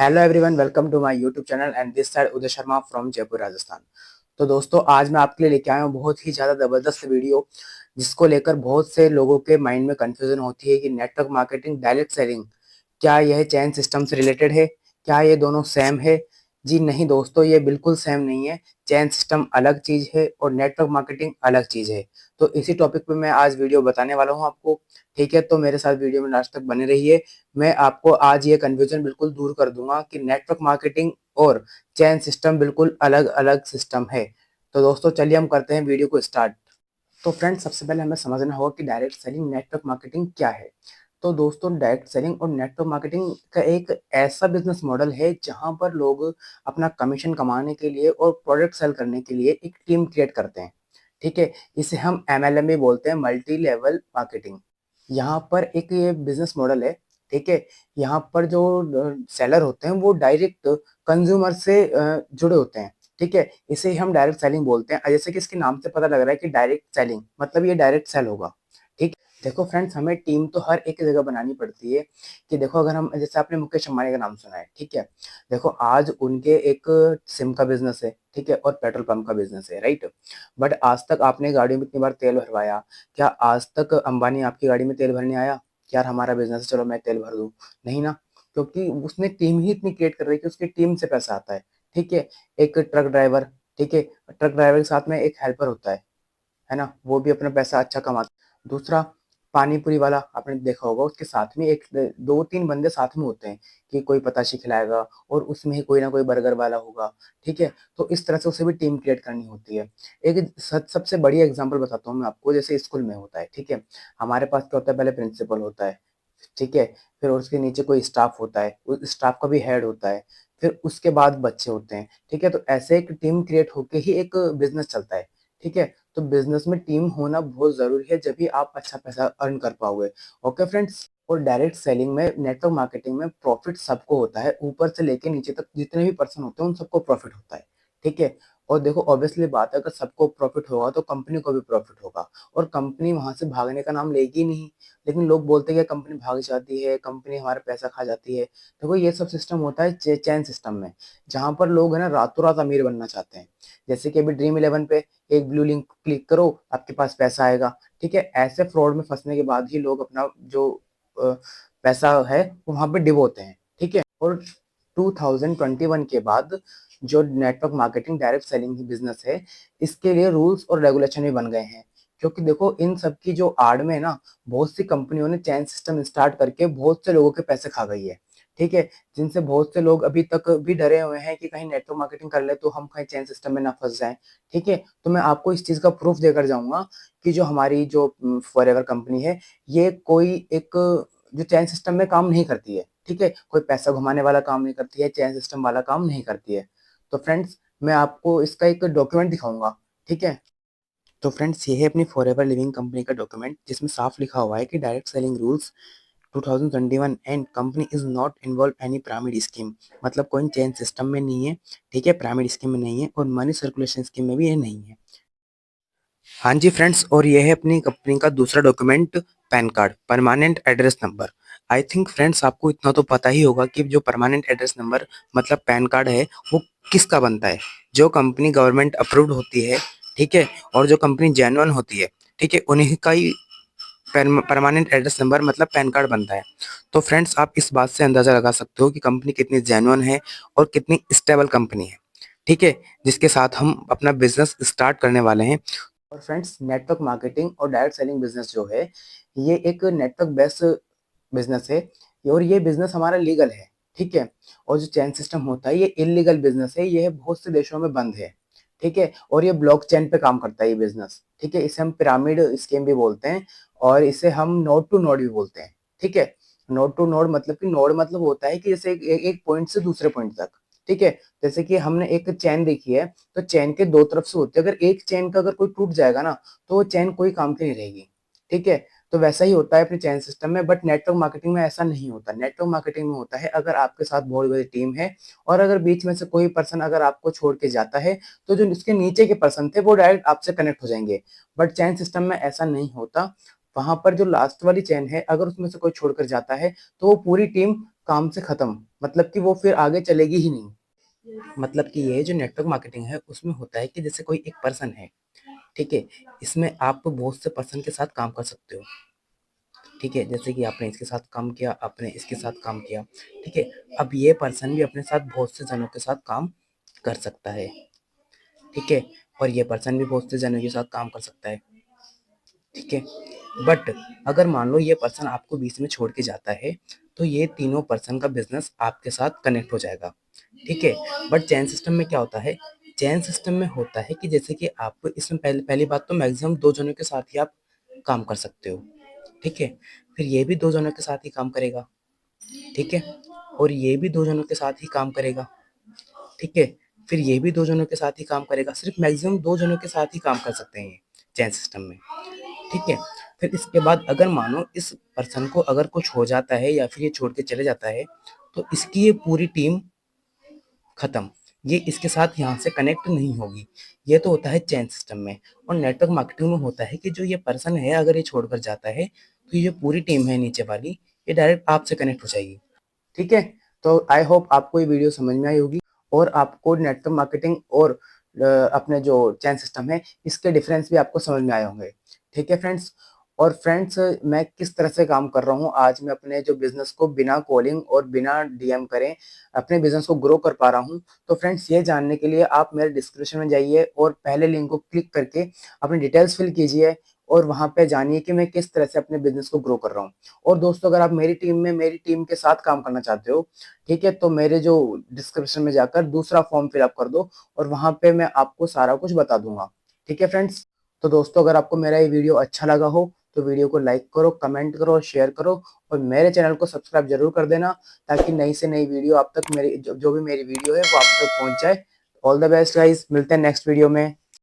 Hello everyone, welcome to my YouTube channel and this side Uday Sharma from Jaipur Rajasthan. तो दोस्तों, आज मैं आपके लिए लेके आया हूँ बहुत ही ज़्यादा ज़बरदस्त वीडियो, जिसको लेकर बहुत से लोगों के माइंड में कंफ्यूजन होती है कि नेटवर्क मार्केटिंग, डायरेक्ट सेलिंग, क्या यह चैन सिस्टम से रिलेटेड है? क्या ये दोनों सेम है? जी नहीं दोस्तों, ये बिल्कुल सेम नहीं है। चैन सिस्टम अलग चीज़ है और नेटवर्क मार्केटिंग अलग चीज़ है। तो इसी टॉपिक पे मैं आज वीडियो बताने वाला हूँ आपको। ठीक है, तो मेरे साथ वीडियो में लास्ट तक बने रहिए। मैं आपको आज ये कन्फ्यूजन बिल्कुल दूर कर दूंगा कि नेटवर्क मार्केटिंग और चैन सिस्टम बिल्कुल अलग अलग सिस्टम है। तो दोस्तों, चलिए हम करते हैं वीडियो को स्टार्ट। तो फ्रेंड्स, सबसे पहले हमें समझना होगा कि डायरेक्ट सेलिंग, नेटवर्क मार्केटिंग क्या है। तो दोस्तों, डायरेक्ट सेलिंग और नेटवर्क मार्केटिंग का एक ऐसा बिजनेस मॉडल है जहां पर लोग अपना कमीशन कमाने के लिए और प्रोडक्ट सेल करने के लिए एक टीम क्रिएट करते हैं। ठीक है, इसे हम एमएलएम भी बोलते हैं, मल्टी लेवल मार्केटिंग। यहाँ पर एक ये बिजनेस मॉडल है। ठीक है, यहाँ पर जो सेलर होते हैं वो डायरेक्ट कंज्यूमर से जुड़े होते हैं। ठीक है, इसे हम डायरेक्ट सेलिंग बोलते हैं। जैसे कि इसके नाम से पता लग रहा है कि डायरेक्ट सेलिंग मतलब ये डायरेक्ट सेल होगा। ठीक, देखो फ्रेंड्स, हमें टीम तो हर एक जगह बनानी पड़ती है। कि देखो, अगर हम, जैसे आपने मुकेश अंबानी का नाम सुना है, ठीक है, देखो आज उनके एक सिम का बिजनेस है, ठीक है, और पेट्रोल पंप का बिजनेस है, राइट। बट आज तक आपने गाड़ियों में इतनी बार तेल भरवाया? क्या आज तक अंबानी आपकी गाड़ी में तेल भरने आया कि यार हमारा बिजनेस है, चलो मैं तेल भर दूं? नहीं ना, क्योंकि उसने टीम ही इतनी क्रिएट कर रही है कि उसकी टीम से पैसा आता है। ठीक है, एक ट्रक ड्राइवर, ठीक है, ट्रक ड्राइवर के साथ में एक हेल्पर होता है ना, वो भी अपना पैसा अच्छा कमाता है। दूसरा, पानी पूरी वाला आपने देखा होगा, उसके साथ में एक दो तीन बंदे साथ में होते हैं कि कोई पताशी खिलाएगा और उसमें ही कोई ना कोई बर्गर वाला होगा। ठीक है, तो इस तरह से उसे भी टीम क्रिएट करनी होती है। एक सबसे बढ़िया एग्जांपल बताता हूँ मैं आपको, जैसे स्कूल में होता है। ठीक है, हमारे पास क्या होता है, पहले प्रिंसिपल होता है, ठीक है, फिर उसके नीचे कोई स्टाफ होता है, उस स्टाफ का भी हेड होता है, फिर उसके बाद बच्चे होते हैं। ठीक है, तो ऐसे एक टीम क्रिएट होके ही एक बिजनेस चलता है। ठीक है, तो बिजनेस में टीम होना बहुत जरूरी है, जब भी आप अच्छा पैसा अर्न कर पाओगे। ओके फ्रेंड्स, और डायरेक्ट सेलिंग में, नेटवर्क मार्केटिंग में प्रॉफिट सबको होता है, ऊपर से लेके नीचे तक जितने भी पर्सन होते हैं उन सबको प्रॉफिट होता है। ठीक है, और देखो ऑब्वियसली बात है, अगर सबको प्रॉफिट होगा तो कंपनी को भी प्रॉफिट होगा, और कंपनी वहां से भागने का नाम लेगी नहीं। लेकिन लोग बोलते हैं कि कंपनी भाग जाती है, कंपनी हमारा पैसा खा जाती है। देखो, ये सब सिस्टम होता है चैन सिस्टम में, जहां पर लोग है ना रातों रात अमीर बनना चाहते हैं। जैसे कि अभी ड्रीम इलेवन पे एक ब्लू लिंक क्लिक करो, आपके पास पैसा आएगा। ठीक है, ऐसे फ्रॉड में फंसने के बाद ही लोग अपना जो अ, पैसा है वो वहां पे डिबोते हैं। ठीक है, और 2021 के बाद जो नेटवर्क मार्केटिंग, डायरेक्ट सेलिंग की बिजनेस है, इसके लिए रूल्स और रेगुलेशन भी बन गए हैं। क्योंकि देखो, इन सब की जो आड़ में ना, बहुत सी कंपनियों ने चैन सिस्टम स्टार्ट करके बहुत से लोगों के पैसे खा गई है। ठीक है, जिनसे बहुत से लोग अभी तक भी डरे हुए हैं कि कहीं नेटवर्क मार्केटिंग कर ले तो हम कहीं चैन सिस्टम में ना फंस जाएं। ठीक है, तो मैं आपको इस चीज का प्रूफ देकर जाऊंगा कि जो हमारी जो फॉरएवर कंपनी है, ये कोई एक जो चैन सिस्टम में काम नहीं करती है। ठीक है, कोई पैसा घुमाने वाला काम नहीं करती है, चैन सिस्टम वाला काम नहीं करती है। तो फ्रेंड्स, मैं आपको इसका एक डॉक्यूमेंट दिखाऊंगा। ठीक है, तो फ्रेंड्स, ये है अपनी फॉरएवर लिविंग कंपनी का डॉक्यूमेंट, जिसमें साफ लिखा हुआ है कि direct selling rules 2021 and company is not involve any pyramid scheme. मतलब कोई चेन सिस्टम में नहीं है, ठीक है, पिरामिड स्कीम में नहीं है, और मनी सर्कुलेशन स्कीम में भी ये नहीं है। हाँ जी फ्रेंड्स, और ये है अपनी कंपनी का दूसरा document, pan card, permanent address number. I think friends, आपको इतना तो पता ही होगा कि जो परमानेंट एड्रेस नंबर मतलब पैन कार्ड है, वो किसका बनता है? जो कंपनी गवर्नमेंट अप्रूव्ड होती है, ठीक है, और जो कंपनी जेन्युइन होती है, ठीक है, उन्हीं का ही परमानेंट एड्रेस नंबर मतलब पैन कार्ड बनता है। तो फ्रेंड्स, आप इस बात से अंदाजा लगा सकते हो कि कंपनी कितनी जेन्युइन है और कितनी स्टेबल कंपनी है, ठीक है, जिसके साथ हम अपना बिजनेस स्टार्ट करने वाले हैं। और फ्रेंड्स, नेटवर्क मार्केटिंग और डायरेक्ट सेलिंग बिजनेस जो है, ये एक नेटवर्क बेस्ड बिजनेस है, और ये बिजनेस हमारा लीगल है। ठीक है, और जो चेन सिस्टम होता है, ये इलीगल बिजनेस है, ये बहुत से देशों में बंद है। ठीक है, और ये ब्लॉकचेन पे काम करता है ये बिजनेस। ठीक है, इसे हम पिरामिड स्कीम भी बोलते हैं, और इसे हम नोड टू नोड भी बोलते हैं। ठीक है, नोड टू नोड मतलब कि नोड मतलब होता है कि जैसे एक पॉइंट से दूसरे पॉइंट तक। ठीक है, जैसे कि हमने एक चैन देखी है, तो चैन के दो तरफ से होते हैं, अगर एक चैन का अगर कोई टूट जाएगा ना, तो वो चैन कोई काम की नहीं रहेगी। ठीक है, तो वैसा ही होता है अपने चैन सिस्टम में, बट नेटवर्क मार्केटिंग में ऐसा नहीं होता। नेटवर्क मार्केटिंग में होता है, अगर आपके साथ बहुत बड़ी टीम है, और अगर बीच में से कोई पर्सन अगर आपको छोड़ के जाता है, तो जो इसके नीचे के पर्सन थे वो डायरेक्ट आपसे कनेक्ट हो जाएंगे। बट चैन सिस्टम में ऐसा नहीं होता। वहां पर जो लास्ट वाली चैन है, अगर उसमें से कोई छोड़कर जाता है, तो वो पूरी टीम काम से खत्म, मतलब कि वो फिर आगे चलेगी ही नहीं। मतलब कि ये जो नेटवर्क मार्केटिंग है उसमें होता है कि जैसे कोई एक पर्सन है, ठीक है, इसमें आप बहुत से पर्सन के साथ काम कर सकते हो। ठीक है, जैसे कि आपने इसके साथ काम किया, आपने इसके साथ काम किया, ठीक है। अब ये पर्सन भी अपने साथ बहुत से जनों के साथ काम कर सकता है, ठीक है, और ये पर्सन भी बहुत से जनों के साथ काम कर सकता है, ठीक है। बट अगर मान लो ये पर्सन आपको बीच में छोड़ के जाता है, तो ये तीनों पर्सन का बिजनेस आपके साथ कनेक्ट हो जाएगा, ठीक है। बट चैन सिस्टम में क्या होता है, चैन सिस्टम में होता है कि जैसे कि आप इसमें पहली बात तो मैक्सिमम 2 जनों के साथ ही आप काम कर सकते हो, ठीक है। फिर ये भी 2 जनों के साथ ही काम करेगा, ठीक है, और ये भी 2 जनों के साथ ही काम करेगा, ठीक है। फिर ये भी 2 जनों के साथ ही काम करेगा, सिर्फ मैक्सिमम 2 जनों के साथ ही काम कर सकते हैं ये चैन सिस्टम में, ठीक है। फिर इसके बाद अगर मानो इस पर्सन को अगर कुछ हो जाता है या फिर ये छोड़ के चले जाता है, तो इसकी ये पूरी टीम खत्म, ये इसके साथ यहाँ से कनेक्ट नहीं होगी। ये तो होता है चैन सिस्टम में। और नेटवर्क मार्केटिंग में होता है कि जो ये पर्सन है अगर ये छोड़कर जाता है, तो ये पूरी टीम है नीचे वाली, ये डायरेक्ट आपसे कनेक्ट हो जाएगी, ठीक है। तो आई होप आपको ये वीडियो समझ में आई होगी और आपको नेटवर्क मार्केटिंग और अपने जो चैन सिस्टम है इसके डिफरेंस भी आपको समझ में आए होंगे, ठीक है फ्रेंड्स। और फ्रेंड्स, मैं किस तरह से काम कर रहा हूँ, आज मैं अपने जो बिजनेस को बिना कॉलिंग और बिना डीएम करें अपने बिजनेस को ग्रो कर पा रहा हूँ। तो फ्रेंड्स, ये जानने के लिए आप मेरे डिस्क्रिप्शन में जाइए और पहले लिंक को क्लिक करके अपनी डिटेल्स फिल कीजिए और वहां पे जानिए कि मैं किस तरह से अपने बिजनेस को ग्रो कर रहा हूँ। और दोस्तों, अगर आप मेरी टीम के साथ काम करना चाहते हो, ठीक है, तो मेरे जो डिस्क्रिप्शन में जाकर दूसरा फॉर्म फिलअप कर दो और वहां पे मैं आपको सारा कुछ बता दूंगा, ठीक है फ्रेंड्स। तो दोस्तों, अगर आपको मेरा ये वीडियो अच्छा लगा हो तो वीडियो को लाइक करो, कमेंट करो और शेयर करो और मेरे चैनल को सब्सक्राइब जरूर कर देना, ताकि नई से नई वीडियो आप तक मेरी जो भी मेरी वीडियो है वो आप तक पहुंच जाए। ऑल द बेस्ट गाइस, मिलते हैं नेक्स्ट वीडियो में।